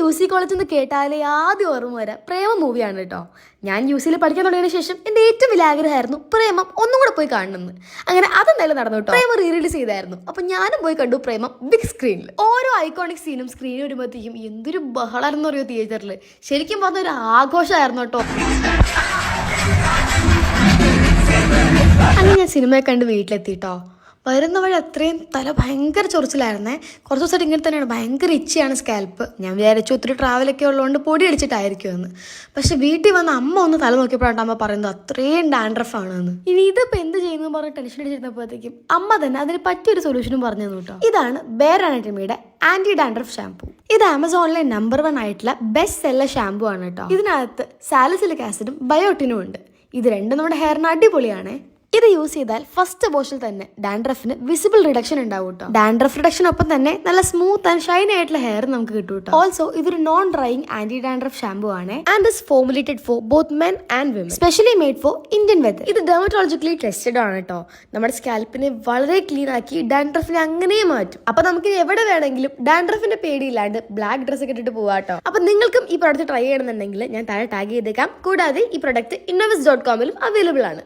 UC കോളേജിൽ നിന്ന് കേട്ടാലേ ആദ്യം ഓർമ്മ വരാം പ്രേമം മൂവിയാണ് കേട്ടോ. ഞാൻ UCയിൽ പഠിക്കാൻ തുടങ്ങിയതിന് ശേഷം എൻ്റെ ഏറ്റവും വലിയ ആഗ്രഹമായിരുന്നു പ്രേമം ഒന്നും കൂടെ പോയി കാണണമെന്ന്. അങ്ങനെ അതെന്തായാലും നടന്നു കേട്ടോ. പ്രേമം റീറിലീസ് ചെയ്തായിരുന്നു. അപ്പൊ ഞാനും പോയി കണ്ടു പ്രേമം ബിഗ് സ്ക്രീനിൽ. ഓരോ ഐക്കോണിക് സീനും സ്ക്രീനിൽ വരുമ്പോഴത്തേക്കും എന്തൊരു ബഹളായിരുന്നു അറിയോ തിയേറ്ററിൽ. ശരിക്കും പറഞ്ഞ ഒരു ആഘോഷമായിരുന്നു കേട്ടോ. അങ്ങനെ ഞാൻ സിനിമയെ കണ്ട് വീട്ടിലെത്തിട്ടോ. വരുന്ന വഴി അത്രയും തല ഭയങ്കര ചൊറിച്ചിലായിരുന്നേ. കുറച്ച് ദിവസമായിട്ട് ഇങ്ങനെ തന്നെയാണ്, ഭയങ്കര ഇച്ചയാണ് സ്കാൽപ്പ്. ഞാൻ വിചാരിച്ചു ഒത്തിരി ട്രാവലൊക്കെ ഉള്ളതുകൊണ്ട് പൊടി അടിച്ചിട്ടായിരിക്കുമെന്ന്. പക്ഷെ വീട്ടിൽ വന്ന് അമ്മ ഒന്ന് തല നോക്കിയപ്പോഴാണ് അമ്മ പറയുന്നത് അത്രയും ഡാൻഡ്രഫ് ആണെന്ന്. ഇനി ഇതിപ്പോൾ എന്ത് ചെയ്യുന്നു പറഞ്ഞ് ടെൻഷൻ അടിച്ചിരുന്നപ്പോഴത്തേക്കും അമ്മ തന്നെ അതിന് പറ്റിയൊരു സൊല്യൂഷനും പറഞ്ഞു തന്നു കേട്ടോ. ഇതാണ് ബെയർ അനാറ്റമിയുടെ ആന്റി ഡാൻഡ്രഫ് ഷാംപൂ. ഇത് ആമസോണിലെ നമ്പർ 1 ആയിട്ടുള്ള ബെസ്റ്റ് സെല്ലർ ഷാംപൂ ആണ് കേട്ടോ. ഇതിനകത്ത് സാലിസിലിക് ആസിഡും ബയോട്ടിനും ഉണ്ട്. ഇത് രണ്ടും നമ്മുടെ ഹെയറിന് അടിപൊളിയാണ്. ഇത് യൂസ് ചെയ്താൽ ഫസ്റ്റ് വാഷിൽ തന്നെ ഡാൻഡ്രഫിന് വിസിബിൾ റിഡക്ഷൻ ഉണ്ടാവും കേട്ടോ. ഡാൻഡ്രഫ് റിഡക്ഷനൊപ്പം തന്നെ നല്ല സ്മൂത്ത് ആൻഡ് ഷൈനി ആയിട്ടുള്ള ഹെയർ നമുക്ക് കിട്ടും കേട്ടോ. ഓൾസോ ഇതൊരു non drying anti dandruff shampoo ആണ് and is formulated for both men and women, specially made for Indian weather. ഇത് ഡെർമറ്റോളജിക്കലി ടെസ്റ്റഡ് ആണ് കേട്ടോ. നമ്മുടെ സ്കാൽപ്പിനെ വളരെ ക്ലീൻ ആക്കി ഡാൻഡ്രഫിനെ അങ്ങനെ മാറ്റും. അപ്പൊ നമുക്ക് എവിടെ വേണമെങ്കിലും ഡാൻഡ്രഫിന്റെ പേടിയില്ലാണ്ട് ബ്ലാക്ക് ഡ്രസ് ഒക്കെ ഇട്ടിട്ട് പോവാട്ടോ. അപ്പൊ നിങ്ങൾക്കും ഈ പ്രോഡക്റ്റ് ട്രൈ ചെയ്യണമെന്നുണ്ടെങ്കിൽ ഞാൻ താഴെ ടാഗ് ചെയ്തേക്കാം. കൂടാതെ ഈ പ്രോഡക്റ്റ് innovis.com അവൈലബിൾ ആണ്.